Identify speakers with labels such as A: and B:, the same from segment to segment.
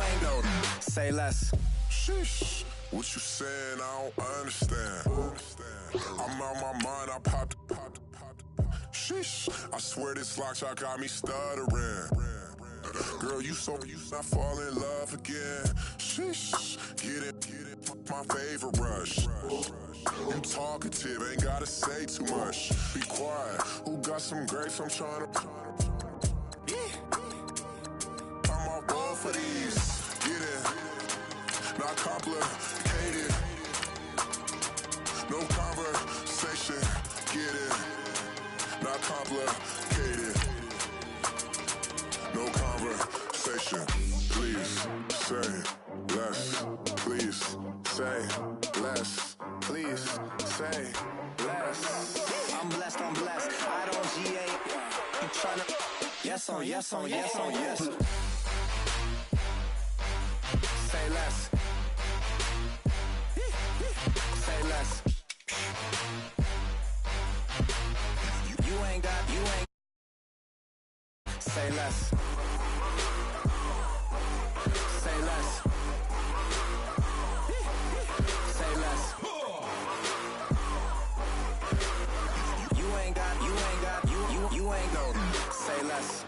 A: ain't no. Say less.
B: Sheesh. What you saying? I don't understand. I'm out my mind. I popped. Sheesh. I swear this lock shot got me stuttering. Girl, you not fall in love again. Sheesh. Get it. My favorite rush. I'm talkative, ain't gotta say too much. Be quiet. Who got some grapes? I'm trying to. I'm off ball for these. Get it. Not complicated. No conversation. Get it. Not complicated. No conversation. Please say less. Please say less. Please say less.
A: I'm blessed. I don't GA. You tryna. Yes on yes. Say less. Say less. You ain't. Say less. Say less. Say less. You ain't no. Say less.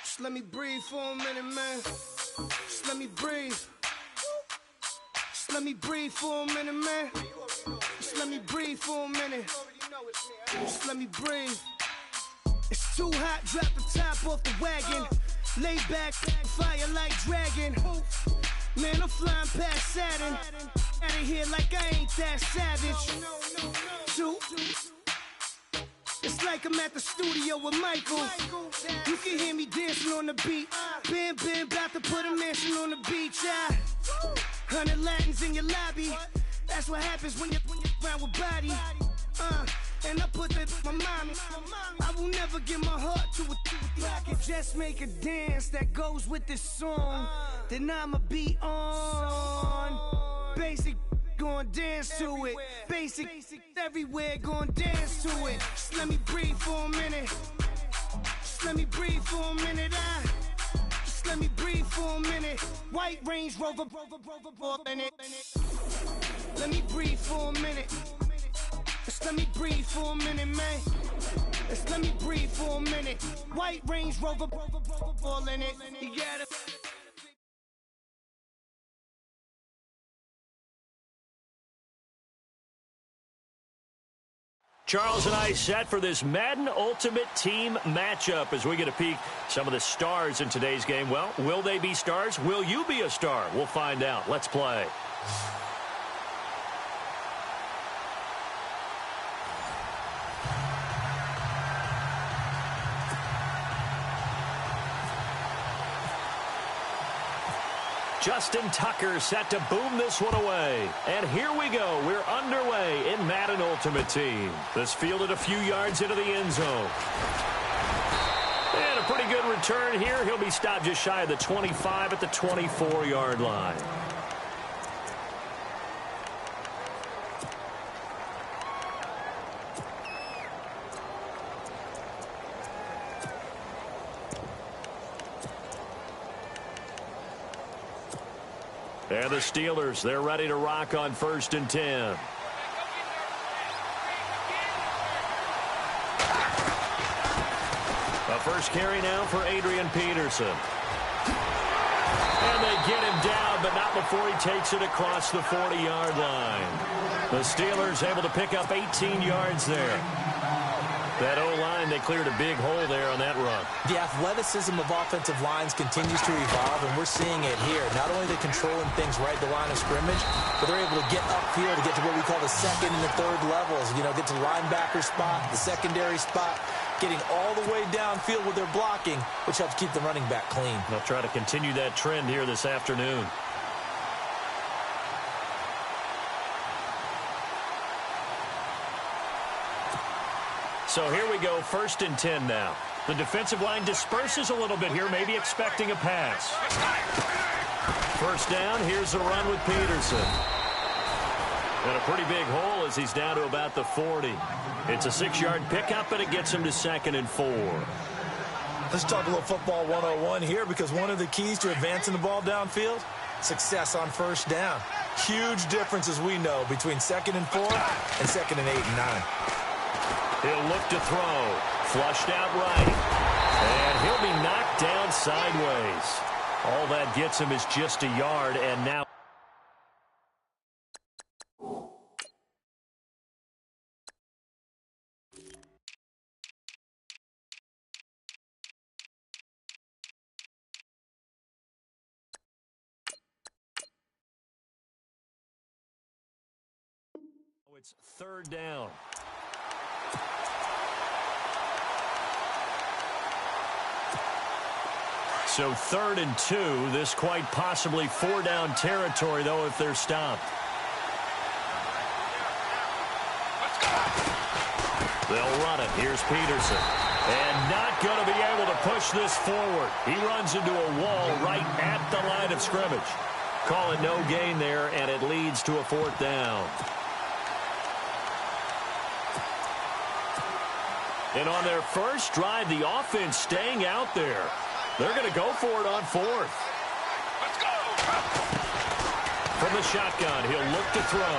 C: Just let me breathe for a minute, man. Just let me breathe. Just let me breathe for a minute, man. Just let me breathe for a minute. Just let me breathe. It's too hot, drop the top off the wagon. Lay back, fire like dragon. Man, I'm flying past Saturn. Out of here like I ain't that savage. Two. It's like I'm at the studio with Michael. You can hear me dancing on the beat. Bam, about to put a mansion on the beach. 100 Latins in your lobby. That's what happens when you're around with body. And I put that my mommy. I will never give my heart to a if I could just make a dance that goes with this song, then I'ma be on. Basic, gon' dance to it. Basic, everywhere, gon' dance to it. Just let me breathe for a minute. Just let me breathe for a minute. Just let me breathe for a minute. White Range Rover, in it. Let me breathe for a minute. Just let me breathe for a minute, man. Just let me breathe for a minute. White Range Rover, all in it. You got it.
D: Charles and I set for this Madden Ultimate Team matchup as we get a peek some of the stars in today's game. Well, will they be stars? Will you be a star? We'll find out. Let's play. Justin Tucker set to boom this one away. And here we go. We're underway in Madden Ultimate Team. This fielded a few yards into the end zone. And a pretty good return here. He'll be stopped just shy of the 25 at the 24-yard line. And the Steelers, they're ready to rock on 1st and 10. A first carry now for Adrian Peterson. And they get him down, but not before he takes it across the 40-yard line. The Steelers able to pick up 18 yards there. That O-line, they cleared a big hole there on that run.
E: The athleticism of offensive lines continues to evolve, and we're seeing it here. Not only are they controlling things right at the line of scrimmage, but they're able to get upfield to get to what we call the second and the third levels. You know, get to the linebacker spot, the secondary spot, getting all the way downfield with their blocking, which helps keep the running back clean.
D: They'll try to continue that trend here this afternoon. So here we go, 1st and 10 now. The defensive line disperses a little bit here, maybe expecting a pass. 1st down, here's a run with Peterson. And a pretty big hole as he's down to about the 40. It's a 6-yard pickup, and it gets him to 2nd and 4.
E: Let's talk a little football 101 here, because one of the keys to advancing the ball downfield, success on 1st down. Huge difference, as we know, between 2nd and 4 and 2nd and 8 and 9.
D: He'll look to throw. Flushed out right. And he'll be knocked down sideways. All that gets him is just a yard, and now it's 3rd down. So 3rd and 2. This quite possibly 4-down territory, though, if they're stopped. They'll run it. Here's Peterson. And not going to be able to push this forward. He runs into a wall right at the line of scrimmage. Call it no gain there, and it leads to a 4th down. And on their first drive, the offense staying out there. They're going to go for it on 4th.
B: Let's go!
D: From the shotgun, he'll look to throw.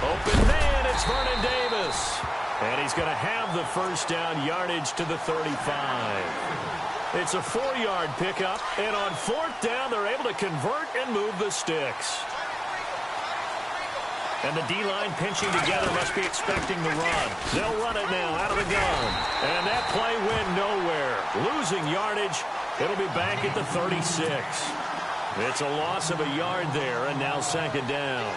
D: Open man, it's Vernon Davis. And he's going to have the 1st down yardage to the 35. It's a 4-yard pickup, and on 4th down, they're able to convert and move the sticks. And the D-line pinching together must be expecting the run. They'll run it now out of the gun. And that play went nowhere. Losing yardage. It'll be back at the 36. It's a loss of a yard there, and now 2nd down.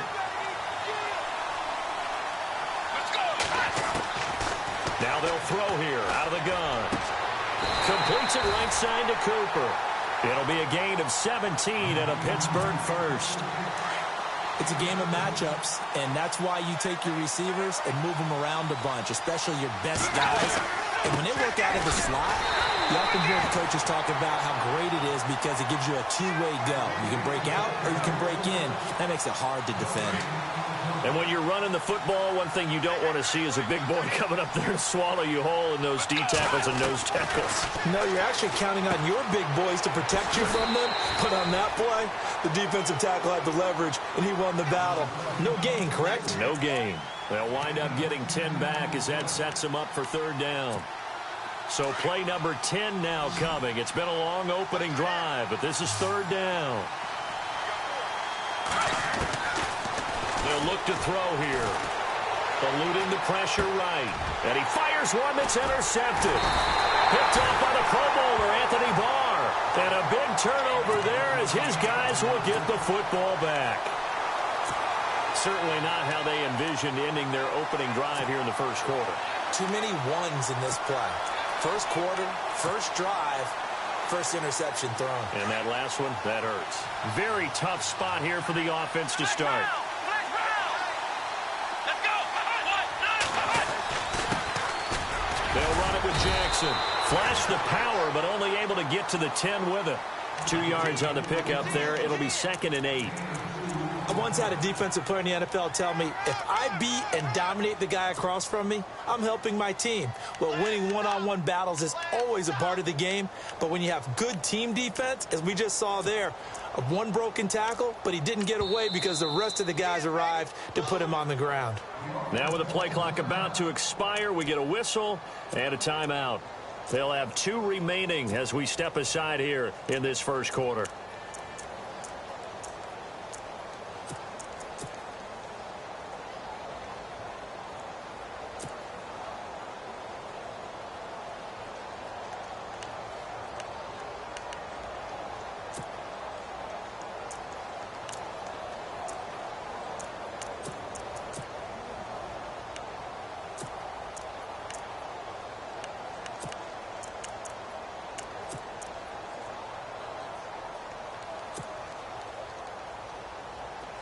D: Now they'll throw here out of the gun. Completes it right side to Cooper. It'll be a gain of 17 and a Pittsburgh 1st.
E: It's a game of matchups, and that's why you take your receivers and move them around a bunch, especially your best guys. And when they work out of the slot, you often hear the coaches talk about how great it is because it gives you a two-way go. You can break out or you can break in. That makes it hard to defend.
D: And when you're running the football, one thing you don't want to see is a big boy coming up there and swallow you whole in those D tackles and nose tackles.
E: No, you're actually counting on your big boys to protect you from them. But on that play, the defensive tackle had the leverage, and he won the battle. No gain, correct?
D: No gain. They'll wind up getting 10 back as that sets them up for 3rd down. So play number 10 now coming. It's been a long opening drive, but this is 3rd down. They'll look to throw here. Eluding the pressure right. And he fires one that's intercepted. Picked off by the Pro Bowler, Anthony Barr. And a big turnover there as his guys will get the football back. Certainly not how they envisioned ending their opening drive here in the 1st quarter.
E: Too many ones in this play. 1st quarter, 1st drive, 1st interception thrown.
D: And that last one, that hurts. Very tough spot here for the offense to start. They'll run it with Jackson. Flash the power, but only able to get to the 10 with it. 2 yards on the pickup there. It'll be 2nd and 8.
E: I once had a defensive player in the NFL tell me, if I beat and dominate the guy across from me, I'm helping my team. Well, winning one-on-one battles is always a part of the game, but when you have good team defense, as we just saw there, one broken tackle, but he didn't get away because the rest of the guys arrived to put him on the ground.
D: Now with the play clock about to expire, we get a whistle and a timeout. They'll have 2 remaining as we step aside here in this 1st quarter.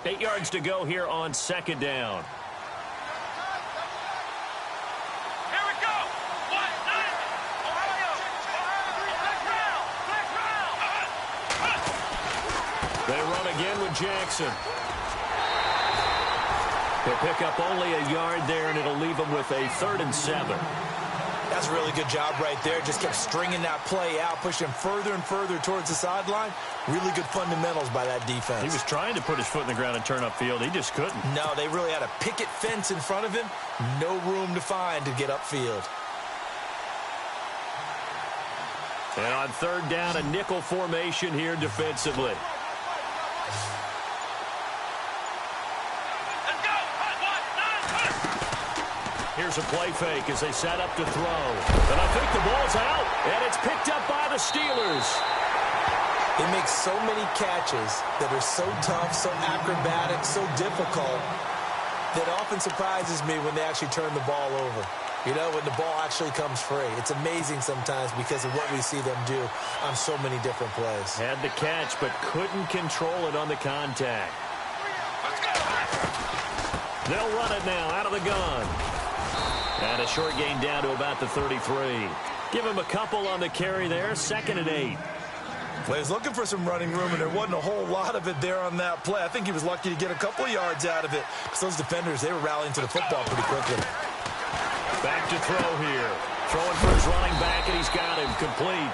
D: 8 yards to go here on second down.
F: Here we go.
D: They run again with Jackson. They'll pick up only a yard there, and it'll leave them with a 3rd and 7.
E: That's a really good job right there. Just kept stringing that play out, pushing him further and further towards the sideline. Really good fundamentals by that defense.
D: He was trying to put his foot in the ground and turn upfield. He just couldn't.
E: No, they really had a picket fence in front of him. No room to find to get upfield.
D: And on 3rd down, a nickel formation here defensively. Here's a play fake as they set up to throw. And I think the ball's out, and it's picked up by the Steelers.
E: They make so many catches that are so tough, so acrobatic, so difficult, that often surprises me when they actually turn the ball over. You know, when the ball actually comes free. It's amazing sometimes because of what we see them do on so many different plays.
D: Had the catch, but couldn't control it on the contact. They'll run it now out of the gun. And a short gain down to about the 33. Give him a couple on the carry there. 2nd and 8.
E: Well, he was looking for some running room, and there wasn't a whole lot of it there on that play. I think he was lucky to get a couple of yards out of it because those defenders, they were rallying to the football pretty quickly.
D: Back to throw here. Throwing for his running back, and he's got him complete.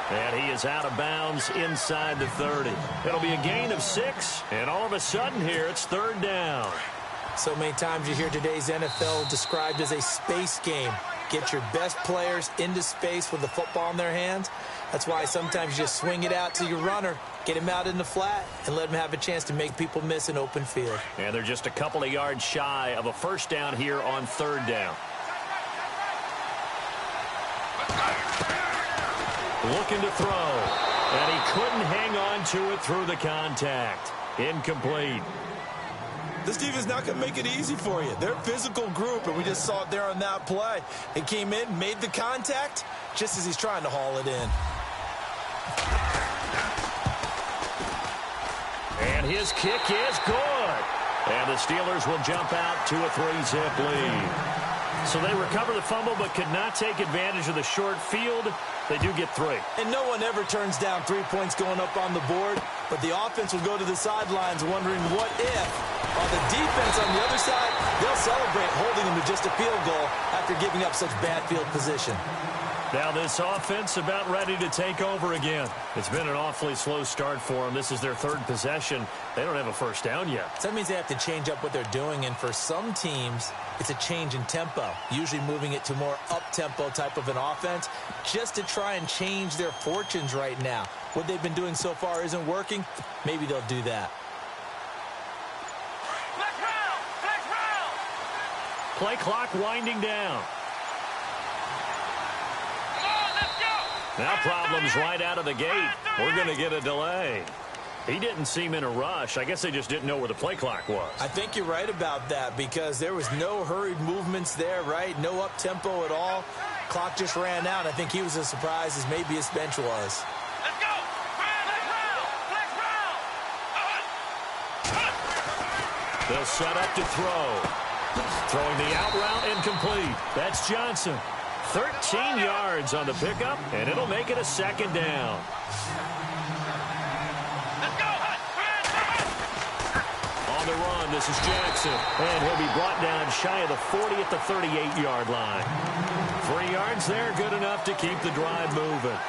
D: And he is out of bounds inside the 30. It'll be a gain of 6, and all of a sudden here, it's 3rd down.
E: So many times you hear today's NFL described as a space game. Get your best players into space with the football in their hands. That's why sometimes you just swing it out to your runner, get him out in the flat, and let him have a chance to make people miss an open field.
D: And they're just a couple of yards shy of a 1st down here on 3rd down. Looking to throw, and he couldn't hang on to it through the contact. Incomplete.
E: This defense is not going to make it easy for you. They're a physical group, and we just saw it there on that play. They came in, made the contact, just as he's trying to haul it in.
D: And his kick is good. And the Steelers will jump out to a 3-zip lead. So they recover the fumble but could not take advantage of the short field. They do get 3.
E: And no one ever turns down 3 points going up on the board, but the offense will go to the sidelines wondering what if. On the defense on the other side, they'll celebrate holding them to just a field goal after giving up such bad field position.
D: Now this offense about ready to take over again. It's been an awfully slow start for them. This is their 3rd possession. They don't have a 1st down yet.
E: So that means they have to change up what they're doing, and for some teams, it's a change in tempo, usually moving it to more up-tempo type of an offense just to try and change their fortunes right now. What they've been doing so far isn't working. Maybe they'll do that.
D: Play clock winding down. Now problems right out of the gate. We're going to get a delay. He didn't seem in a rush. I guess they just didn't know where the play clock was.
E: I think you're right about that because there was no hurried movements there, right? No up-tempo at all. Clock just ran out. I think he was as surprised as maybe his bench was.
F: Let's go.
D: They'll set up to throw. Throwing the out route incomplete. That's Johnson. 13 yards on the pickup, and it'll make it a 2nd down. On the run, this is Jackson. And he'll be brought down shy of the 40 at the 38-yard line. 3 yards there, good enough to keep the drive moving.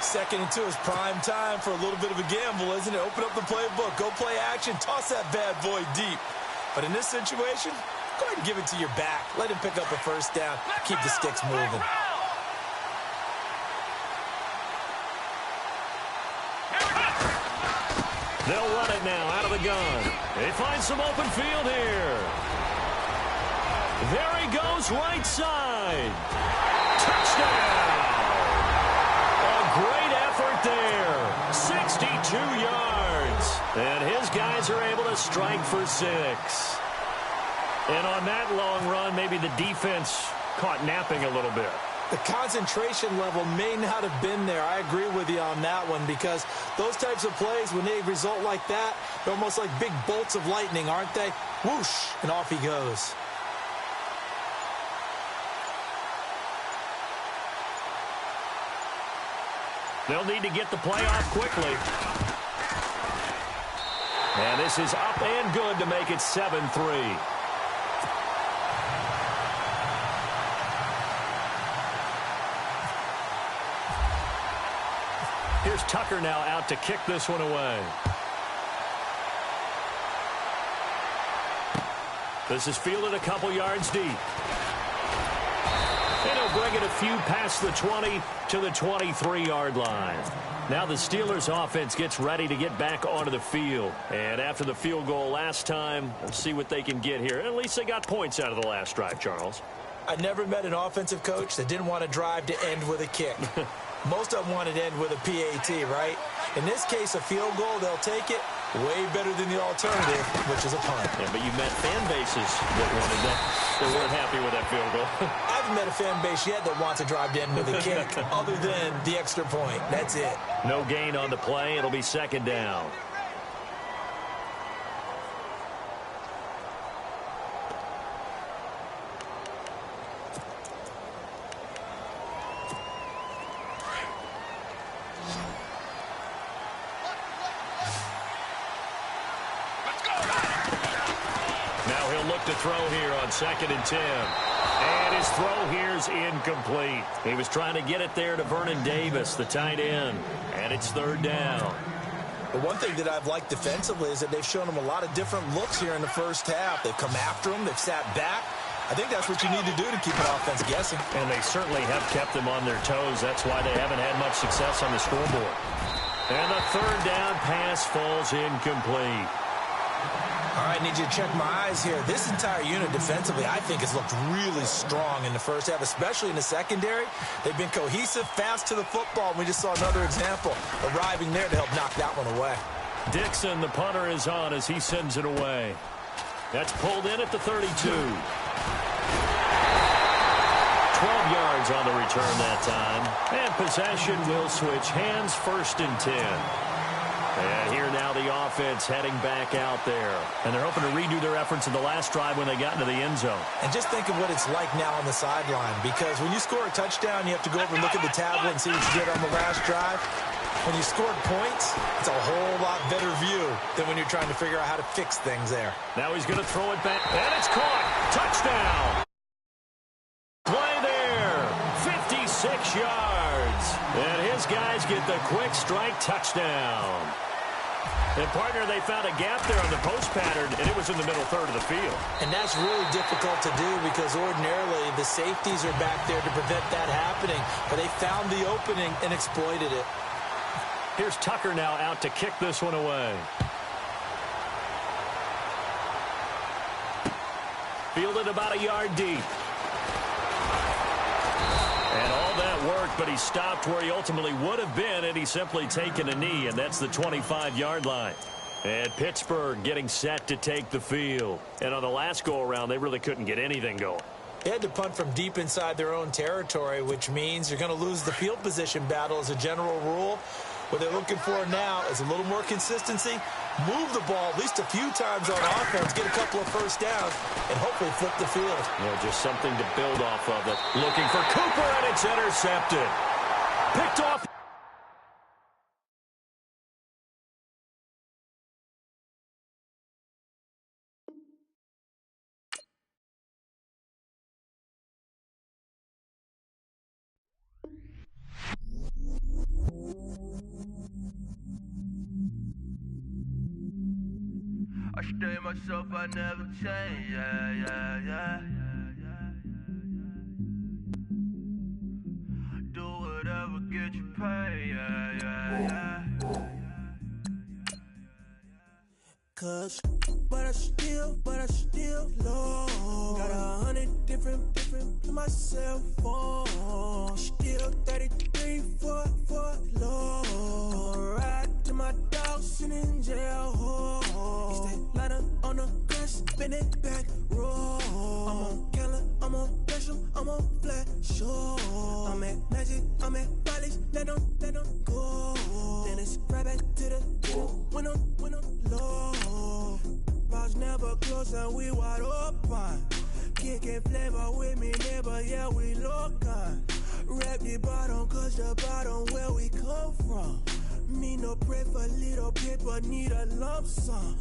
E: 2nd and 2 is prime time for a little bit of a gamble, isn't it? Open up the playbook, go play action, toss that bad boy deep. But in this situation, go ahead and give it to your back. Let him pick up a 1st down, keep the sticks moving.
D: They'll run it now out of the gun. They find some open field here. There he goes right side. Touchdown. A great effort there. 62 yards. And his guys are able to strike for 6. And on that long run, maybe the defense caught napping a little bit.
E: The concentration level may not have been there. I agree with you on that one because those types of plays, when they result like that, they're almost like big bolts of lightning, aren't they? Whoosh, and off he goes.
D: They'll need to get the play off quickly. And this is up and good to make it 7-3. Here's Tucker now out to kick this one away. This is fielded a couple yards deep. And he'll bring it a few past the 20 to the 23-yard line. Now the Steelers offense gets ready to get back onto the field. And after the field goal last time, we'll see what they can get here. At least they got points out of the last drive, Charles.
E: I never met an offensive coach that didn't want to drive to end with a kick. Most of them wanted to end with a PAT, right? In this case, a field goal, they'll take it. Way better than the alternative, which is a punt.
D: Yeah, but you met fan bases that wanted that. They weren't happy with that field goal.
E: I haven't met a fan base yet that wants to drive to end with a kick, other than the extra point. That's it.
D: No gain on the play. It'll be second down. To throw here on 2nd and 10. And his throw here's incomplete. He was trying to get it there to Vernon Davis, the tight end. And it's 3rd down.
E: The one thing that I've liked defensively is that they've shown him a lot of different looks here in the first half. They've come after him. They've sat back. I think that's what you need to do to keep an offense guessing.
D: And they certainly have kept them on their toes. That's why they haven't had much success on the scoreboard. And the 3rd down pass falls incomplete.
E: All right, I need you to check my eyes here. This entire unit defensively, I think, has looked really strong in the first half, especially in the secondary. They've been cohesive, fast to the football, and we just saw another example arriving there to help knock that one away.
D: Dixon, the punter, is on as he sends it away. That's pulled in at the 32. 12 yards on the return that time. And possession will switch hands, 1st and 10. And here now the offense heading back out there. And they're hoping to redo their efforts in the last drive when they got into the end zone.
E: And just think of what it's like now on the sideline. Because when you score a touchdown, you have to go over and look at the tablet and see what you did on the last drive. When you scored points, it's a whole lot better view than when you're trying to figure out how to fix things there.
D: Now he's going to throw it back. And it's caught. Touchdown. Play there. 56 yards. And his guys get the quick strike touchdown. And, partner, they found a gap there on the post pattern, and it was in the middle 3rd of the field.
E: And that's really difficult to do because ordinarily the safeties are back there to prevent that happening. But they found the opening and exploited it.
D: Here's Tucker now out to kick this one away. Fielded about a yard deep. And all that worked, but he stopped where he ultimately would have been, and he's simply taken a knee, and that's the 25-yard line. And Pittsburgh getting set to take the field. And on the last go-around, they really couldn't get anything going.
E: They had to punt from deep inside their own territory, which means you're going to lose the field position battle as a general rule. What they're looking for now is a little more consistency, move the ball at least a few times on offense, get a couple of first downs, and hopefully flip the field.
D: Yeah, just something to build off of it. Looking for Cooper, and it's intercepted. Picked off.
G: I stay myself, I never change, yeah. Do whatever, get you paid, yeah.
C: Cause, but I still low. Got 100 different in my cell phone. Still 33 for low. Ride to my dog sitting in jail. Stay lighter on the grass, spin it back, roll. I'm on Keller,
H: I'm on special, I'm on flat, sure. I'm at magic, I'm at polish, let them go. Then it's right back to the when I'm low. Bars never close and we wide open. Kicking flavor with me, neighbor, yeah, we local. Rap the bottom, cause the bottom where we come from. Me no pray for little paper, need a lump sum.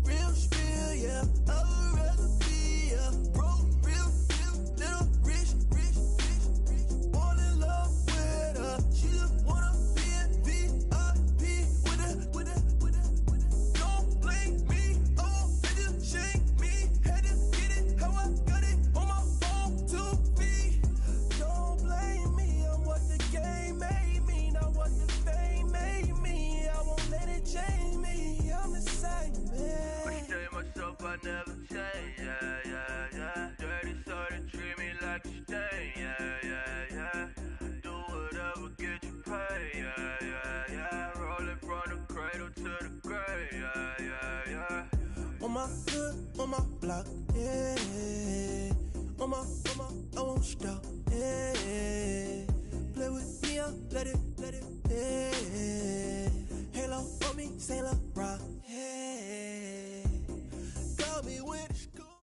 H: Real spill, yeah, I would rather be, yeah. Broke, real, little rich. All in love with her, she just wanna be in VIP with it. Don't blame me, oh, they just shake me. Had to get it, how I got it, on my phone to be. Don't blame me, I'm what the game made me, not what the fame made me. I won't let it change me, I'm the same, man.
G: I never change, yeah. Dirty sort of treat me like a stain, yeah. Do whatever, get you paid, yeah. Rolling from the cradle to the grave, yeah.
H: On my hood, on my block, yeah. On my, I won't stop, yeah. Play with me, let it, yeah. Halo on me, Saint Laurent, yeah. Me with school.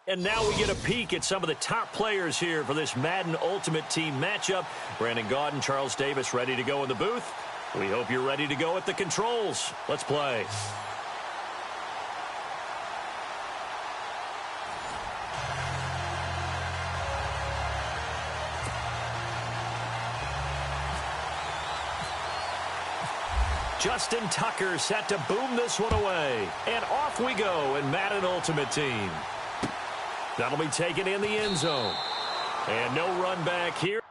D: And now we get a peek at some of the top players here for this Madden Ultimate Team matchup. Brandon Gaudin, Charles Davis ready to go in the booth. We hope you're ready to go at the controls. Let's play. Justin Tucker set to boom this one away. And off we go in Madden Ultimate Team. That'll be taken in the end zone. And no run back here.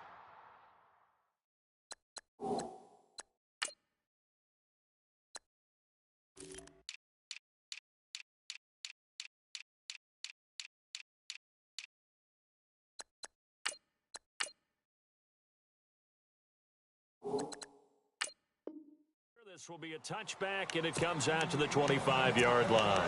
D: This will be a touchback, and it comes out to the 25-yard line.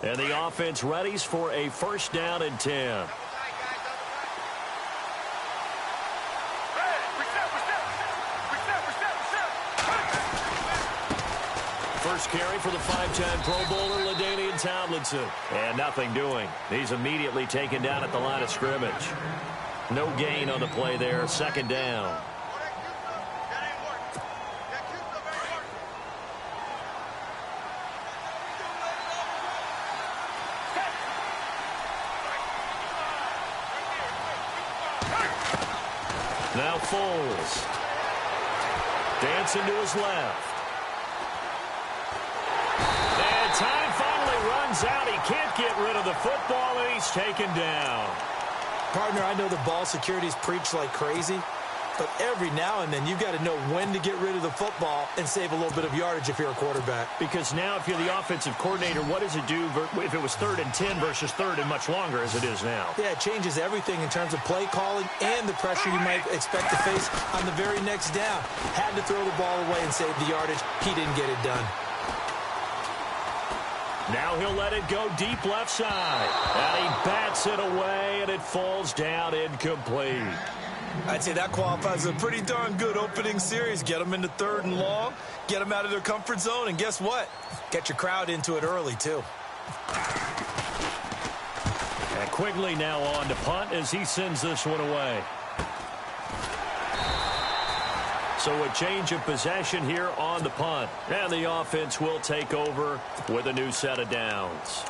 D: And the offense readies for a first down and 10. First carry for the 5-time Pro Bowler, LaDainian Tomlinson. And nothing doing. He's immediately taken down at the line of scrimmage. No gain on the play there. Second down. Now Foles. Dancing to his left. Time finally runs out. He can't get rid of the football, and he's taken down.
E: Partner, I know the ball security's preached like crazy, but every now and then you've got to know when to get rid of the football and save a little bit of yardage if you're a quarterback.
D: Because now if you're the offensive coordinator, what does it do if it was 3rd and 10 versus 3rd and much longer as it is now?
E: Yeah, it changes everything in terms of play calling and the pressure you might expect to face on the very next down. Had to throw the ball away and save the yardage. He didn't get it done.
D: Now he'll let it go deep left side. And he bats it away, and it falls down incomplete.
E: I'd say that qualifies as a pretty darn good opening series. Get them into 3rd and long, get them out of their comfort zone, and guess what? Get your crowd into it early, too.
D: And Quigley now on to punt as he sends this one away. So a change of possession here on the punt. And the offense will take over with a new set of downs.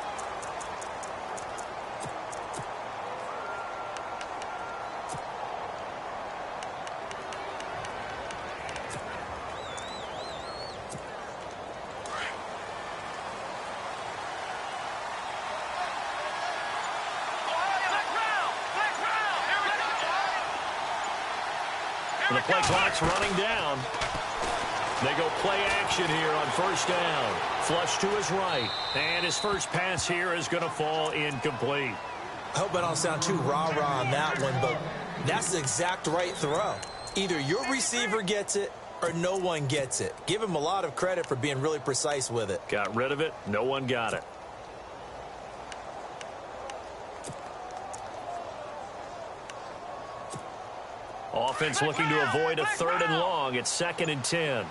D: And the play clock's running down. They go play action here on first down. Flush to his right. And his first pass here is going to fall incomplete.
E: I hope I don't sound too rah-rah on that one, but that's the exact right throw. Either your receiver gets it or no one gets it. Give him a lot of credit for being really precise with it.
D: Got rid of it. No one got it. Offense looking to avoid a 3rd and long. It's 2nd and 10.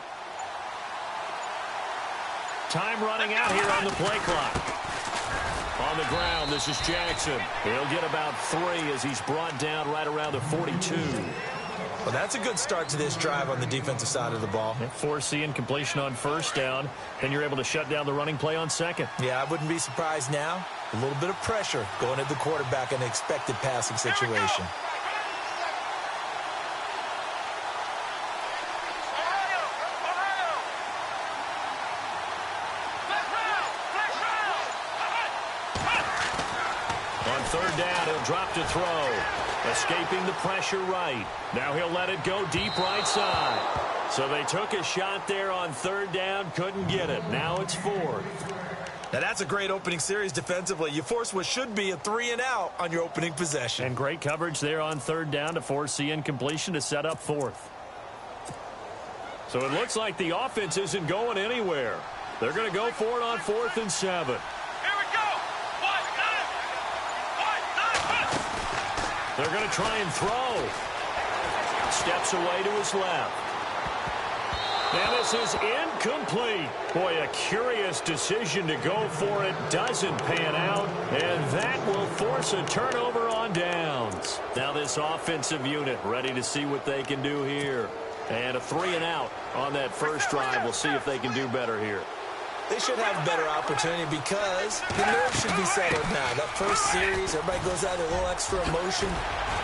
D: Time running out here on the play clock. On the ground, this is Jackson. He'll get about 3 as he's brought down right around the 42.
E: Well, that's a good start to this drive on the defensive side of the ball.
D: Forcing completion on first down, and you're able to shut down the running play on 2nd.
E: Yeah, I wouldn't be surprised now. A little bit of pressure going at the quarterback in an expected passing situation.
D: On 3rd down, he'll drop to throw. Escaping the pressure right. Now he'll let it go deep right side. So they took a shot there on 3rd down, couldn't get it. Now it's 4th.
E: Now that's a great opening series defensively. You force what should be a 3 and out on your opening possession.
D: And great coverage there on 3rd down to force the incompletion to set up 4th. So it looks like the offense isn't going anywhere. They're going to go for it on 4th and 7. They're going to try and throw. Steps away to his left. And this is incomplete. Boy, a curious decision to go for it. Doesn't pan out. And that will force a turnover on downs. Now this offensive unit ready to see what they can do here. And a 3 and out on that first drive. We'll see if they can do better here.
E: They should have a better opportunity because the nerves should be settled now. That first series, everybody goes out with a little extra emotion.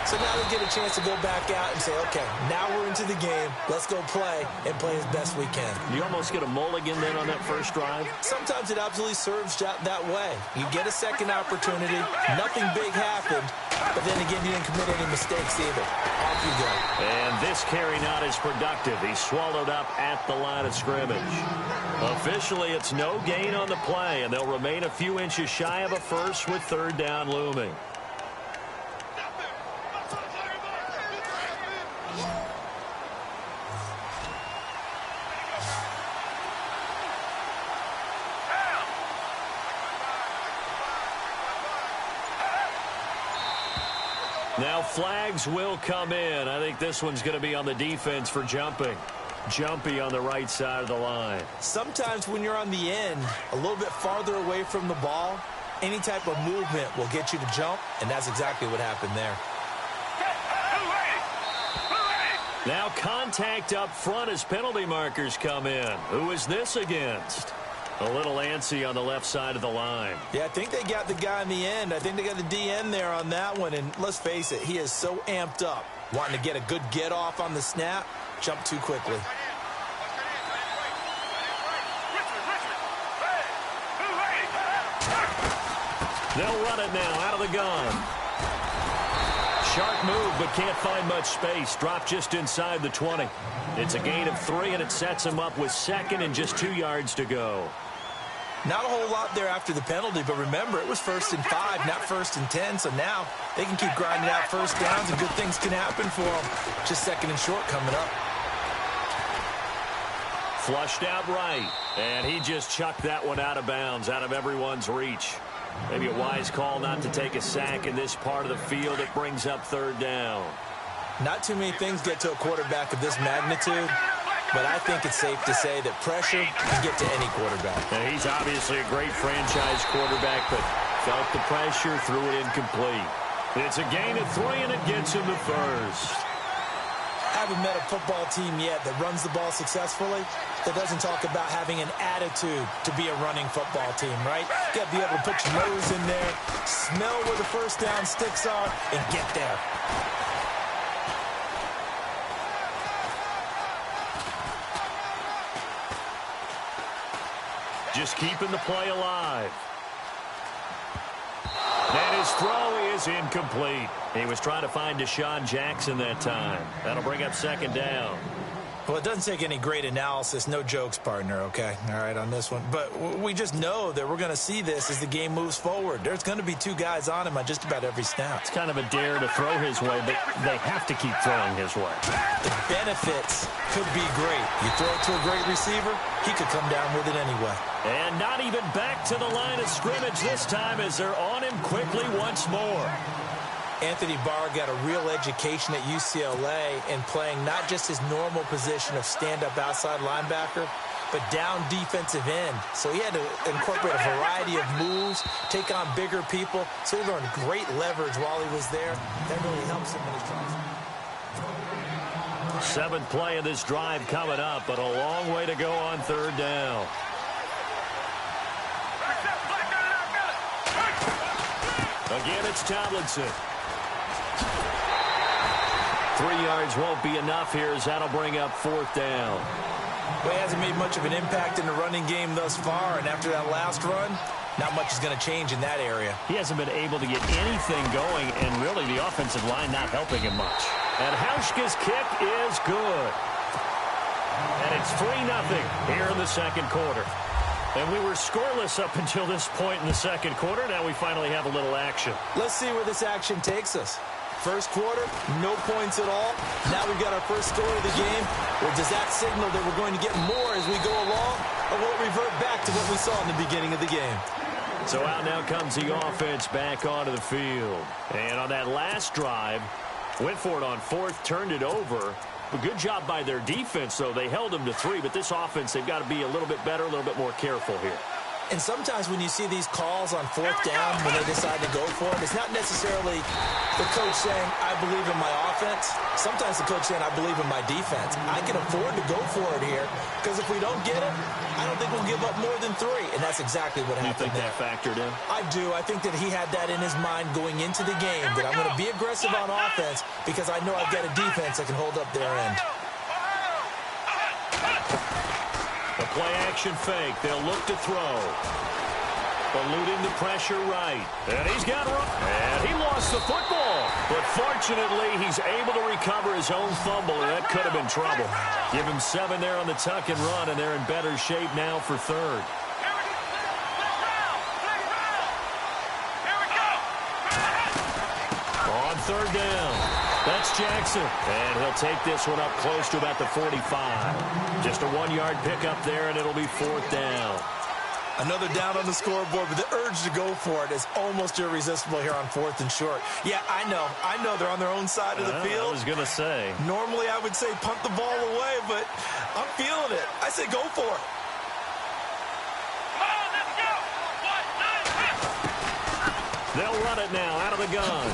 E: So now they get a chance to go back out and say, okay, now we're into the game. Let's go play and play as best we can.
D: You almost get a mulligan then on that first drive?
E: Sometimes it absolutely serves that way. You get a second opportunity. Nothing big happened. But then again, you didn't commit any mistakes either. Off you go.
D: And this carry not as productive. He's swallowed up at the line of scrimmage. Officially, it's no gain on the play, and they'll remain a few inches shy of a first with 3rd down looming. Now flags will come in. I think this one's going to be on the defense for jumping. Jumpy on the right side of the line.
E: Sometimes when you're on the end, a little bit farther away from the ball, any type of movement will get you to jump, and that's exactly what happened there.
D: Now contact up front as penalty markers come in. Who is this against? A little antsy on the left side of the line.
E: Yeah, I think they got the guy in the end. I think they got the DN there on that one, and let's face it, he is so amped up, wanting to get a good get-off on the snap. Jump too quickly.
D: They'll run it now out of the gun. Sharp move, but can't find much space. Drop just inside the 20. It's a gain of 3, and it sets him up with 2nd and just 2 yards to go.
E: Not a whole lot there after the penalty, but remember, it was 1st and 5, not 1st and 10, so now they can keep grinding out first downs, and good things can happen for them. Just 2nd and short coming up.
D: Flushed out right, and he just chucked that one out of bounds, out of everyone's reach. Maybe a wise call not to take a sack in this part of the field. It brings up 3rd down.
E: Not too many things get to a quarterback of this magnitude, but I think it's safe to say that pressure can get to any quarterback.
D: Now, he's obviously a great franchise quarterback, but felt the pressure, threw it incomplete. It's a gain of 3, and it gets him the first.
E: I haven't met a football team yet that runs the ball successfully that doesn't talk about having an attitude to be a running football team, right? You got to be able to put your nose in there, smell where the first down sticks are, and get there.
D: Just keeping the play alive. And his throw is incomplete. He was trying to find Deshaun Jackson that time. That'll bring up 2nd down.
E: Well, it doesn't take any great analysis. No jokes, partner, okay? All right, on this one. But we just know that we're going to see this as the game moves forward. There's going to be two guys on him on just about every snap.
D: It's kind of a dare to throw his way, but they have to keep throwing his way.
E: The benefits could be great. You throw it to a great receiver, he could come down with it anyway.
D: And not even back to the line of scrimmage this time as they're on him quickly once more.
E: Anthony Barr got a real education at UCLA in playing not just his normal position of stand-up outside linebacker, but down defensive end. So he had to incorporate a variety of moves, take on bigger people. So he learned great leverage while he was there. That really helps him when he's trying.
D: Seventh play of this drive coming up, but a long way to go on third down. Again, it's Tomlinson. 3 yards won't be enough here as that'll bring up fourth down.
E: Well, he hasn't made much of an impact in the running game thus far, and after that last run, not much is going to change in that area.
D: He hasn't been able to get anything going, and really the offensive line not helping him much. And Hauschka's kick is good. And it's 3-0 here in the second quarter. And we were scoreless up until this point in the second quarter. Now we finally have a little action.
E: Let's see where this action takes us. First quarter, no points at all. Now we've got our first score of the game. Well, does that signal that we're going to get more as we go along? Or will it revert back to what we saw in the beginning of the game?
D: So out now comes the offense back onto the field. And on that last drive, went for it on fourth, turned it over. A good job by their defense, though. They held them to 3, but this offense, they've got to be a little bit better, a little bit more careful here.
E: And sometimes when you see these calls on fourth down, when they decide to go for it, it's not necessarily the coach saying, I believe in my offense. Sometimes the coach saying, I believe in my defense. I can afford to go for it here, because if we don't get it, I don't think we'll give up more than 3. And that's exactly what happened there.
D: You think that factored in?
E: I do. I think that he had that in his mind going into the game, that I'm going to be aggressive on offense because I know I've got a defense that can hold up their end.
D: The play-action fake. They'll look to throw. Eluding the pressure right. And he's got room. And he lost the football. But fortunately, he's able to recover his own fumble, and that could have been trouble. Give him 7 there on the tuck and run, and they're in better shape now for third. On third down. That's Jackson. And he'll take this one up close to about the 45. Just a 1-yard pickup there, and it'll be fourth down.
E: Another down on the scoreboard, but the urge to go for it is almost irresistible here on fourth and short. Yeah, I know they're on their own side of the field.
D: I was going to say.
E: Normally I would say punt the ball away, but I'm feeling it. I say go for it.
D: They'll run it now out of the gun.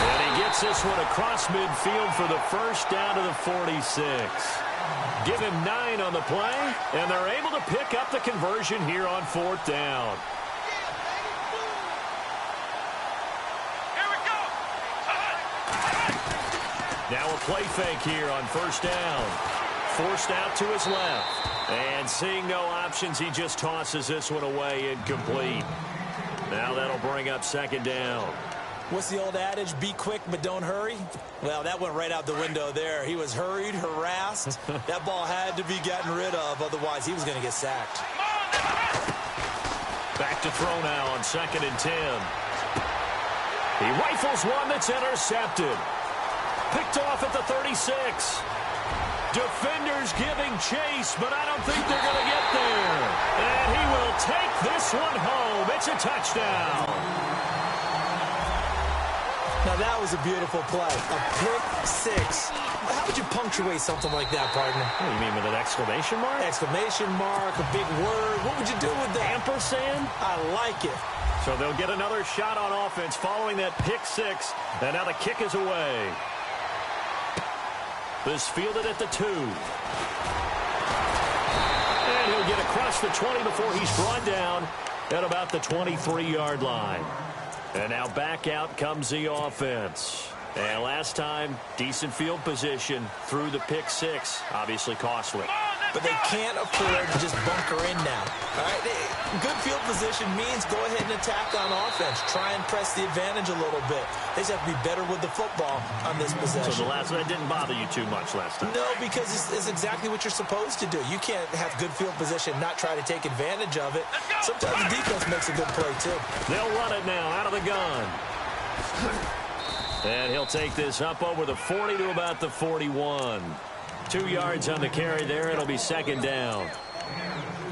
D: And he gets this one across midfield for the first down to the 46. Give him 9 on the play, and they're able to pick up the conversion here on fourth down.
F: Here we go.
D: Now a play fake here on first down. Forced out to his left. And seeing no options, he just tosses this one away incomplete. Now that'll bring up second down.
E: What's the old adage? Be quick, but don't hurry? Well, that went right out the window there. He was hurried, harassed. That ball had to be gotten rid of. Otherwise, he was going to get sacked.
D: Back to throw now on 2nd and 10. He rifles one that's intercepted. Picked off at the 36. Defenders giving chase, but I don't think they're going to get there. And he will take this one home. It's a touchdown.
E: Now, that was a beautiful play. A pick 6. How would you punctuate something like that, partner?
D: What do you mean, with an exclamation mark?
E: Exclamation mark, a big word. What would you do with that?
D: Ampersand?
E: I like it.
D: So they'll get another shot on offense following that pick 6. And now the kick is away. This fielded at the 2. And he'll get across the 20 before he's brought down at about the 23-yard line. And now back out comes the offense. And last time, decent field position through the pick 6. Obviously costly.
E: but they can't afford to just bunker in now. All right? Good field position means go ahead and attack on offense. Try and press the advantage a little bit. They just have to be better with the football on this possession.
D: So the last one didn't bother you too much last time?
E: No, because it's exactly what you're supposed to do. You can't have good field position and not try to take advantage of it. Sometimes the defense makes a good play, too.
D: They'll run it now out of the gun. And he'll take this up over the 40 to about the 41. 2 yards on the carry there. It'll be second down.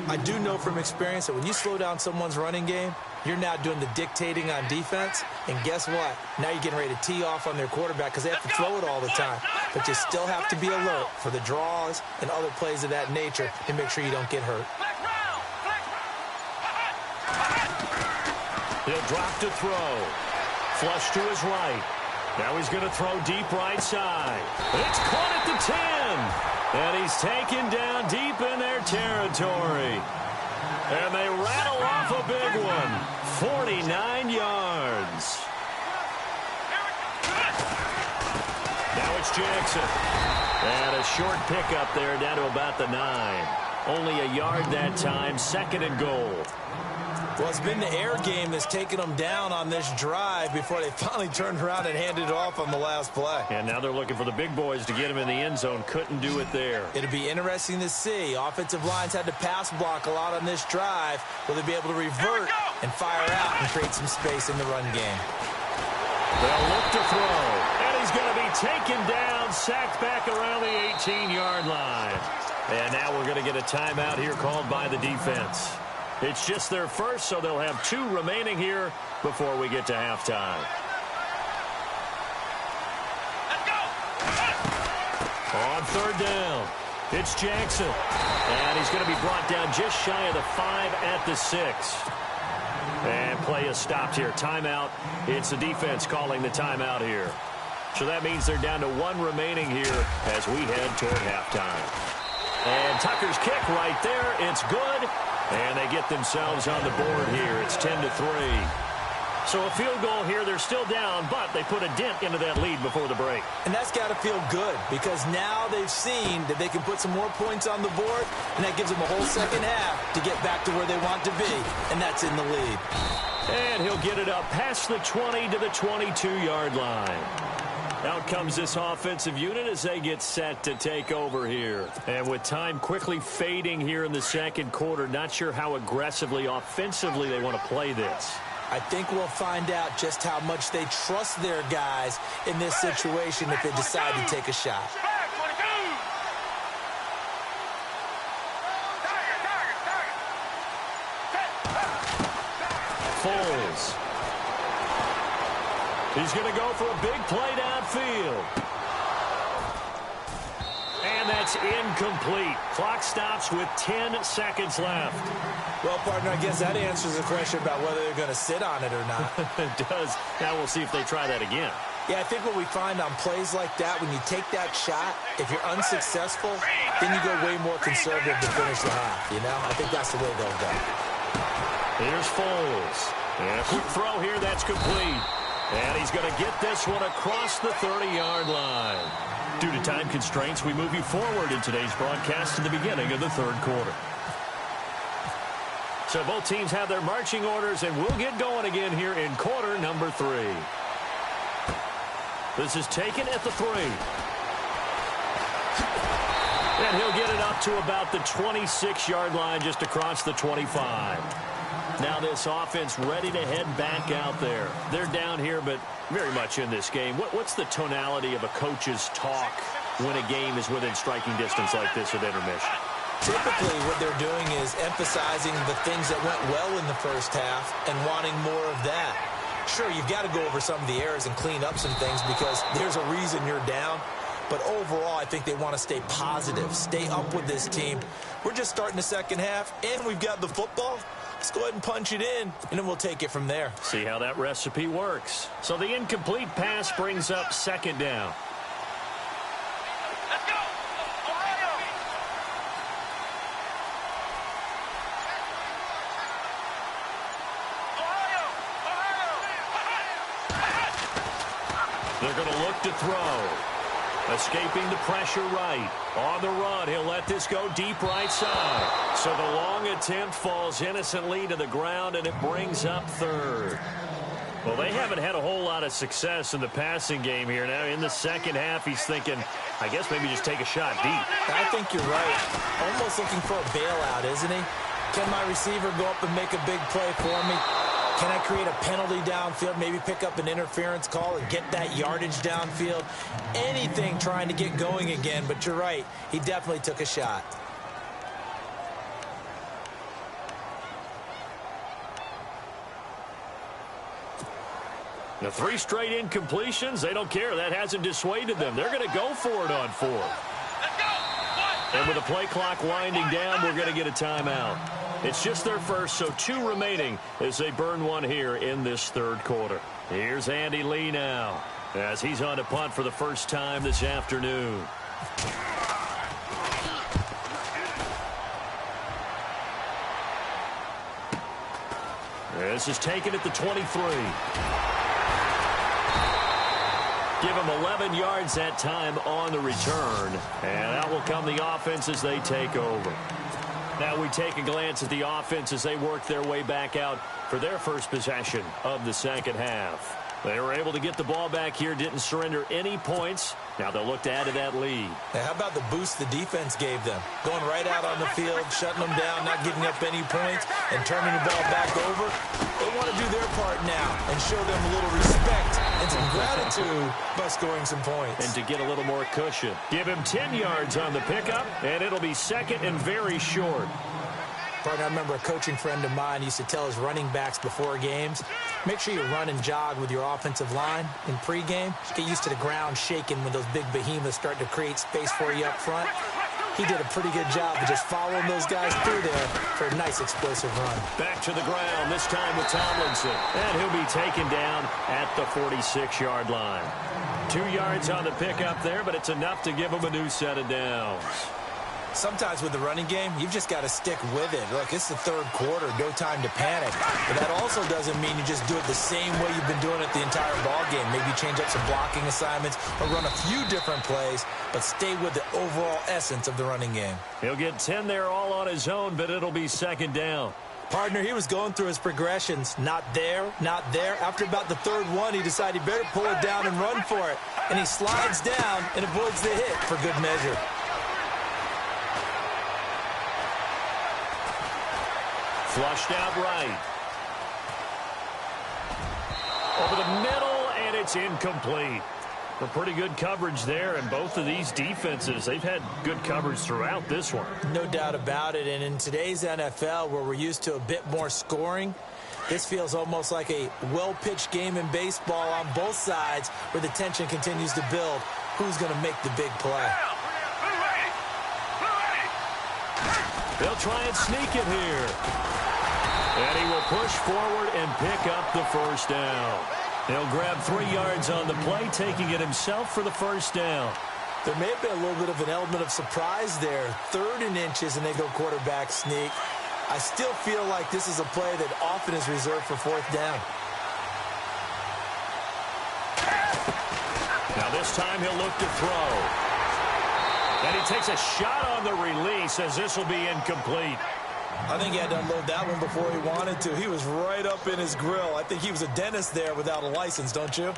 E: I do know from experience that when you slow down someone's running game, you're now doing the dictating on defense. And guess what? Now you're getting ready to tee off on their quarterback because they have to throw it all the time. But you still have to be alert for the draws and other plays of that nature to make sure you don't get hurt.
D: He'll drop to throw. Flush to his right. Now he's going to throw deep right side. It's caught at the 10. And he's taken down deep in their territory. And they rattle off a big one. 49 yards. Now it's Jackson. And a short pickup there down to about the 9. Only a yard that time. Second and goal.
E: Well, it's been the air game that's taken them down on this drive before they finally turned around and handed it off on the last play.
D: And now they're looking for the big boys to get him in the end zone. Couldn't do it there.
E: It'll be interesting to see. Offensive lines had to pass block a lot on this drive. Will they be able to revert and fire out and create some space in the run game?
D: They'll look to throw. And he's going to be taken down, sacked back around the 18-yard line. And now we're going to get a timeout here called by the defense. It's just their first, so they'll have 2 remaining here before we get to halftime.
F: Let's go!
D: On third down, it's Jackson. And he's going to be brought down just shy of the 5 at the 6. And play is stopped here. Timeout. It's the defense calling the timeout here. So that means they're down to 1 remaining here as we head toward halftime. And Tucker's kick right there. It's good. And they get themselves on the board here. It's 10-3. So a field goal here. They're still down, but they put a dent into that lead before the break.
E: And that's got to feel good because now they've seen that they can put some more points on the board, and that gives them a whole second half to get back to where they want to be, and that's in the lead.
D: And he'll get it up past the 20 to the 22-yard line. Out comes this offensive unit as they get set to take over here. And with time quickly fading here in the second quarter, not sure how aggressively, offensively they want to play this.
E: I think we'll find out just how much they trust their guys in this situation if they decide to take a shot.
D: Foles. He's going to go for a big play downfield. And that's incomplete. Clock stops with 10 seconds left.
E: Well, partner, I guess that answers the question about whether they're going to sit on it or not.
D: It does. Now we'll see if they try that again.
E: Yeah, I think what we find on plays like that, when you take that shot, if you're unsuccessful, then you go way more conservative to finish the half, you know? I think that's the way they'll go.
D: Here's Foles. And a quick throw here, that's complete. And he's going to get this one across the 30-yard line. Due to time constraints, we move you forward in today's broadcast to the beginning of the third quarter. So both teams have their marching orders, and we'll get going again here in quarter number 3. This is taken at the 3. And he'll get it up to about the 26-yard line, just across the 25. Now this offense ready to head back out there. They're down here, but very much in this game. What's the tonality of a coach's talk when a game is within striking distance like this at intermission?
E: Typically, what they're doing is emphasizing the things that went well in the first half and wanting more of that. Sure, you've got to go over some of the errors and clean up some things because there's a reason you're down. But overall, I think they want to stay positive, stay up with this team. We're just starting the second half, and we've got the football. Let's go ahead and punch it in, and then we'll take it from there.
D: See how that recipe works. So the incomplete pass brings up second down.
F: Let's go! Ohio!
D: They're going to look to throw. Escaping the pressure right. On the run, he'll let this go deep right side. So the long attempt falls innocently to the ground, and it brings up third. Well, they haven't had a whole lot of success in the passing game here. Now, in the second half, he's thinking, I guess maybe just take a shot deep.
E: I think you're right. Almost looking for a bailout, isn't he? Can my receiver go up and make a big play for me? Can I create a penalty downfield, maybe pick up an interference call and get that yardage downfield? Anything trying to get going again, but you're right. He definitely took a shot.
D: The 3 straight incompletions, they don't care. That hasn't dissuaded them. They're going to go for it on 4. And with the play clock winding down, we're going to get a timeout. It's just their first, so 2 remaining as they burn one here in this third quarter. Here's Andy Lee now as he's on to punt for the first time this afternoon. This is taken at the 23. Give him 11 yards that time on the return. And out will come the offense as they take over. Now we take a glance at the offense as they work their way back out for their first possession of the second half. They were able to get the ball back here, didn't surrender any points. Now they'll look to add to that lead.
E: Now, how about the boost the defense gave them? Going right out on the field, shutting them down, not giving up any points, and turning the ball back over. They want to do their part now and show them a little respect and some gratitude by scoring some points.
D: And to get a little more cushion. Give him 10 yards on the pickup, and it'll be second and very short.
E: Partner, I remember a coaching friend of mine used to tell his running backs before games, make sure you run and jog with your offensive line in pregame. Get used to the ground shaking when those big behemoths start to create space for you up front. He did a pretty good job of just following those guys through there for a nice explosive run.
D: Back to the ground, this time with Tomlinson. And he'll be taken down at the 46-yard line. 2 yards on the pickup there, but it's enough to give him a new set of downs.
E: Sometimes with the running game, you've just got to stick with it. Look, it's the third quarter, no time to panic. But that also doesn't mean you just do it the same way you've been doing it the entire ball game. Maybe change up some blocking assignments or run a few different plays, but stay with the overall essence of the running game.
D: He'll get 10 there all on his own, but it'll be second down.
E: Partner, he was going through his progressions. Not there, not there. After about the third one, he decided he better pull it down and run for it. And he slides down and avoids the hit for good measure.
D: Flushed out right. Over the middle, and it's incomplete. A pretty good coverage there, and both of these defenses, they've had good coverage throughout this one.
E: No doubt about it, and in today's NFL, where we're used to a bit more scoring, this feels almost like a well-pitched game in baseball on both sides, where the tension continues to build. Who's going to make the big play?
D: They'll try and sneak it here. And he will push forward and pick up the first down. He'll grab 3 yards on the play, taking it himself for the first down.
E: There may have been a little bit of an element of surprise there. 3rd and inches, and they go quarterback sneak. I still feel like this is a play that often is reserved for 4th down.
D: Now this time he'll look to throw. And he takes a shot on the release as this will be incomplete.
E: I think he had to unload that one before he wanted to. He was right up in his grill. I think he was a dentist there without a license, don't you?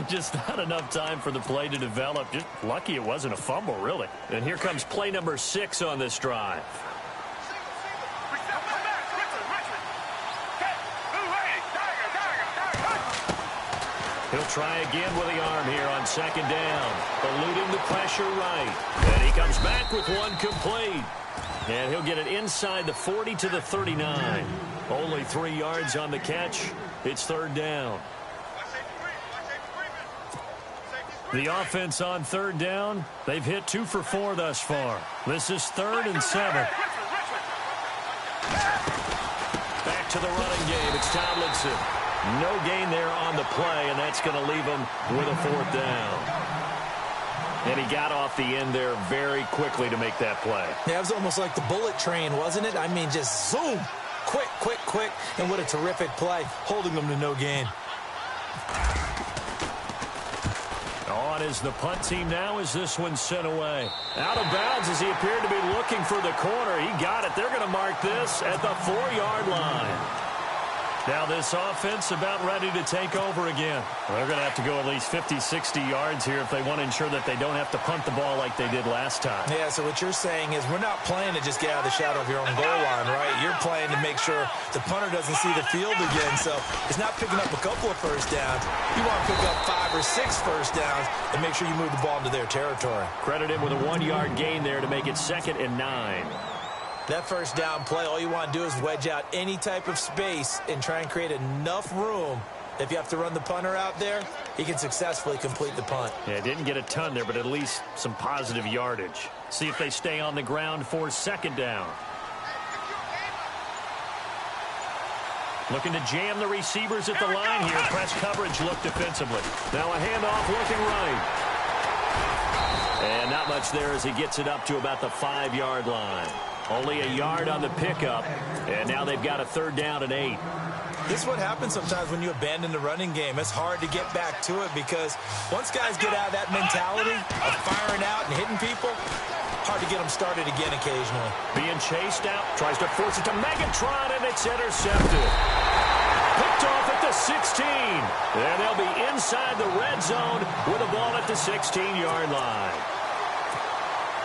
D: Just not enough time for the play to develop. Just lucky it wasn't a fumble, really. And here comes play number 6 on this drive. He'll try again with the arm here on second down. Eluding the pressure right. And he comes back with one complete. And he'll get it inside the 40 to the 39. Only 3 yards on the catch. It's 3rd down. The offense on 3rd down, they've hit 2 for 4 thus far. This is 3rd and 7. Back to the running game. It's Tomlinson. No gain there on the play, and that's going to leave him with a 4th down. And he got off the end there very quickly to make that play.
E: Yeah, it was almost like the bullet train, wasn't it? I mean, just zoom. Quick, quick, quick. And what a terrific play, holding them to no gain.
D: On is the punt team now as this one's sent away. Out of bounds as he appeared to be looking for the corner. He got it. They're going to mark this at the 4-yard line. Now this offense about ready to take over again. Well, they're going to have to go at least 50, 60 yards here if they want to ensure that they don't have to punt the ball like they did last time.
E: Yeah, so what you're saying is we're not playing to just get out of the shadow of your own goal line, right? You're playing to make sure the punter doesn't see the field again. So it's not picking up a couple of first downs. You want to pick up 5 or 6 first downs and make sure you move the ball into their territory.
D: Credit him with a 1-yard gain there to make it 2nd and 9.
E: That first down play, all you want to do is wedge out any type of space and try and create enough room. If you have to run the punter out there, he can successfully complete the punt.
D: Yeah, didn't get a ton there, but at least some positive yardage. See if they stay on the ground for 2nd down. Looking to jam the receivers at the line here. Press coverage look defensively. Now a handoff looking right. And not much there as he gets it up to about the 5-yard line. Only a yard on the pickup, and now they've got a 3rd down and 8.
E: This is what happens sometimes when you abandon the running game. It's hard to get back to it because once guys get out of that mentality of firing out and hitting people, hard to get them started again occasionally.
D: Being chased out, tries to force it to Megatron, and it's intercepted. Picked off at the 16. And they'll be inside the red zone with the ball at the 16-yard line.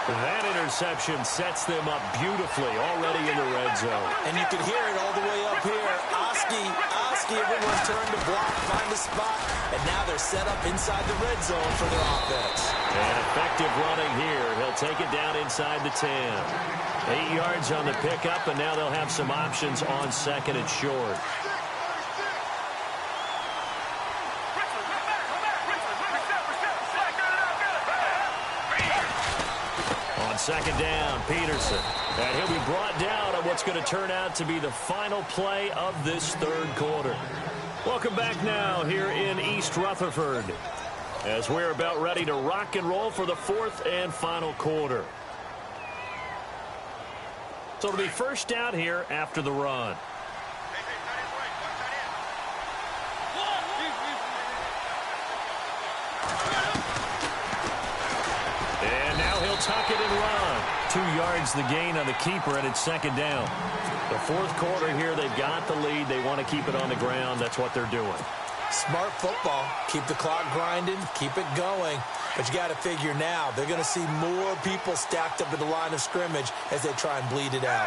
D: That interception sets them up beautifully already in the red zone.
E: And you can hear it all the way up here. Oski, everyone's turned to block, find a spot, and now they're set up inside the red zone for their offense.
D: And effective running here. He'll take it down inside the 10. 8 yards on the pickup, and now they'll have some options on 2nd and short. On 2nd down, Peterson. And he'll be brought down on what's going to turn out to be the final play of this 3rd quarter. Welcome back now here in East Rutherford as we're about ready to rock and roll for the 4th and final quarter. So it'll be 1st down here after the run. Tuck it and run. 2 yards the gain on the keeper, and it's 2nd down. The 4th quarter here, they've got the lead. They want to keep it on the ground. That's what they're doing.
E: Smart football. Keep the clock grinding. Keep it going. But you got to figure now, they're going to see more people stacked up at the line of scrimmage as they try and bleed it out.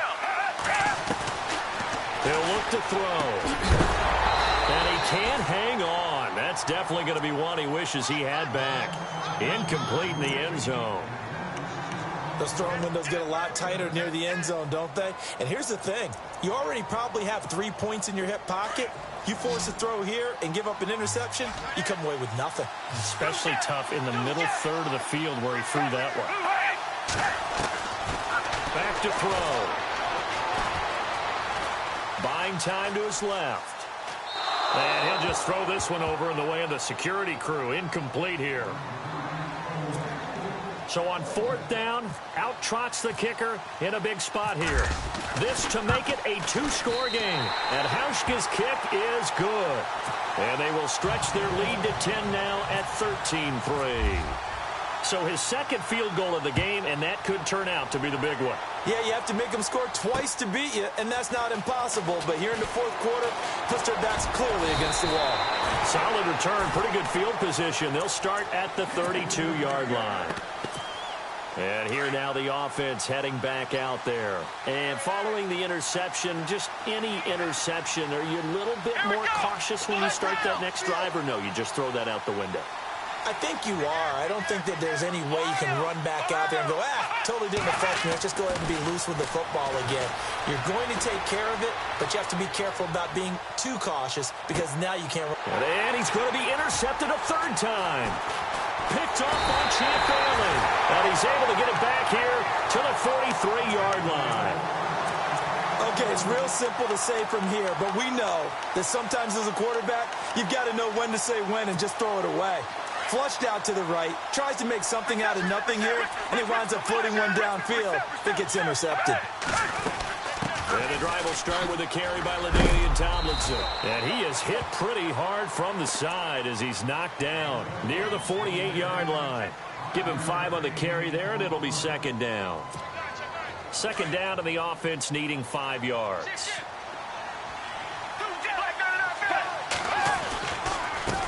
D: They'll look to throw. And he can't hang on. That's definitely going to be one he wishes he had back. Incomplete in the end zone.
E: Those throwing windows get a lot tighter near the end zone, don't they? And here's the thing. You already probably have 3 points in your hip pocket. You force a throw here and give up an interception, you come away with nothing.
D: Especially tough in the middle 3rd of the field where he threw that one. Back to throw. Buying time to his left. And he'll just throw this one over in the way of the security crew. Incomplete here. So on 4th down, out trots the kicker in a big spot here. This to make it a 2-score game. And Hauschka's kick is good. And they will stretch their lead to 10 now at 13-3. So his 2nd field goal of the game, and that could turn out to be the big one.
E: Yeah, you have to make them score twice to beat you, and that's not impossible. But here in the 4th quarter, puts their backs clearly against the wall.
D: Solid return, pretty good field position. They'll start at the 32-yard line. And here now the offense heading back out there. And following the interception, just any interception, are you a little bit more cautious when you start that next drive, or no, you just throw that out the window?
E: I think you are. I don't think that there's any way you can run back out there and go, totally didn't affect me. Let's just go ahead and be loose with the football again. You're going to take care of it, but you have to be careful about being too cautious because now you can't run.
D: And he's going to be intercepted a 3rd time. Picked off by Champ Bailey. And he's able to get it back here to the 43-yard line.
E: Okay, it's real simple to say from here, but we know that sometimes as a quarterback, you've got to know when to say when and just throw it away. Flushed out to the right, tries to make something out of nothing here, and he winds up floating one downfield that gets intercepted.
D: And the drive will start with a carry by LaDainian Tomlinson. And he is hit pretty hard from the side as he's knocked down near the 48-yard line. Give him 5 on the carry there, and it'll be second down. Second down, and the offense needing 5 yards.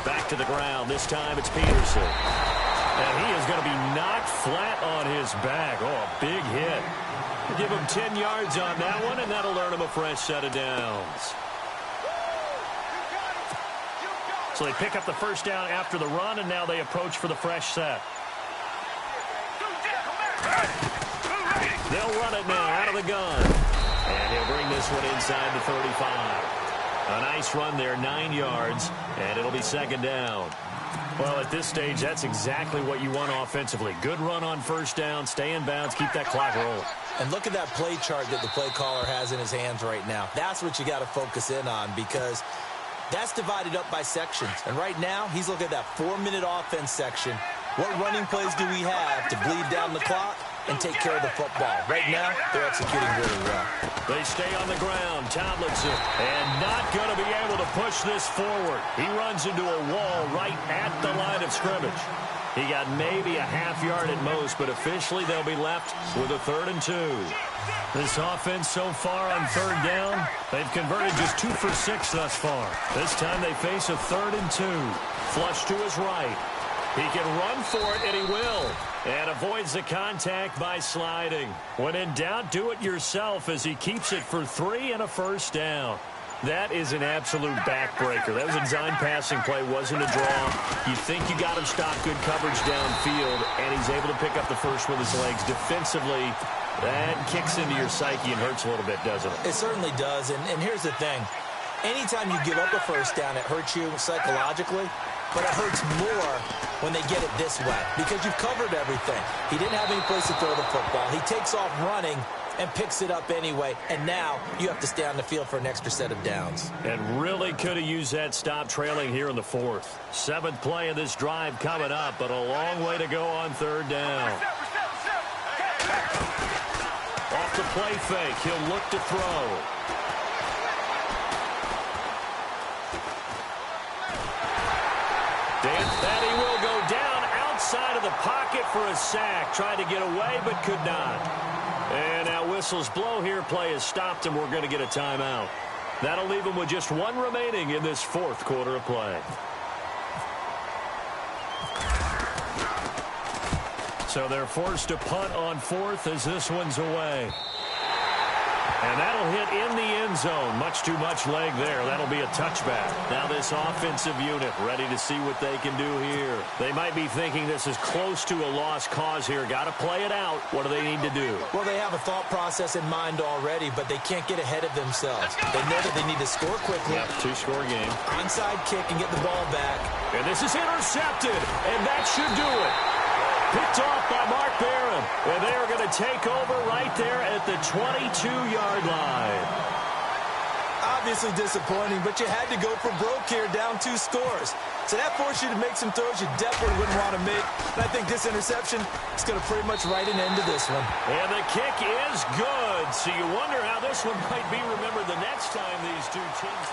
D: Back to the ground. This time it's Peterson. And he is going to be knocked flat on his back. Oh, a big hit. Give him 10 yards on that one, and that'll earn him a fresh set of downs. So they pick up the first down after the run, and now they approach for the fresh set. They'll run it now out of the gun. And he'll bring this one inside the 35. A nice run there, 9 yards, and it'll be second down. Well, at this stage, that's exactly what you want offensively. Good run on first down, stay in bounds, keep that clock rolling.
E: And look at that play chart that the play caller has in his hands right now. That's what you got to focus in on, because that's divided up by sections. And right now, he's looking at that 4-minute offense section. What running plays do we have to bleed down the clock and take care of the football? Right now, they're executing really well.
D: They stay on the ground. Tomlinson, and not going to be able to push this forward. He runs into a wall right at the line of scrimmage. He got maybe a half yard at most, but officially they'll be left with a 3rd and 2. This offense so far on 3rd down, they've converted just 2 for 6 thus far. This time they face a 3rd and 2. Flush to his right. He can run for it, and he will. And avoids the contact by sliding. When in doubt, do it yourself as he keeps it for 3 and a first down. That is an absolute backbreaker. That was a design passing play, wasn't a draw. You think you got him stopped, good coverage downfield, and he's able to pick up the first with his legs. Defensively, that kicks into your psyche and hurts a little bit, doesn't it?
E: It certainly does, and here's the thing. Anytime you give up a first down, it hurts you psychologically. But it hurts more when they get it this way, because you've covered everything. He didn't have any place to throw the football. He takes off running and picks it up anyway, and now you have to stay on the field for an extra set of downs.
D: And really could have used that stop trailing here in the 4th. 7th play of this drive coming up, but a long way to go on 3rd down. Off the play fake, he'll look to throw. And he will go down outside of the pocket for a sack. Tried to get away, but could not. And now whistles blow here. Play is stopped, and we're going to get a timeout. That'll leave him with just 1 remaining in this 4th quarter of play. So they're forced to punt on 4th as this one's away. And that'll hit in the end zone. Much too much leg there. That'll be a touchback. Now this offensive unit ready to see what they can do here. They might be thinking this is close to a lost cause here. Got to play it out. What do they need to do?
E: Well, they have a thought process in mind already, but they can't get ahead of themselves. They know that they need to score quickly.
D: Yep, 2-score game.
E: Onside kick and get the ball back.
D: And this is intercepted, and that should do it. Picked off by Mark Barron. And they are going to take over right there at the 22-yard line.
E: Obviously disappointing, but you had to go for broke here, down 2 scores. So that forced you to make some throws you definitely wouldn't want to make. And I think this interception is going to pretty much write an end to this one.
D: And the kick is good. So you wonder how this one might be remembered the next time these two teams...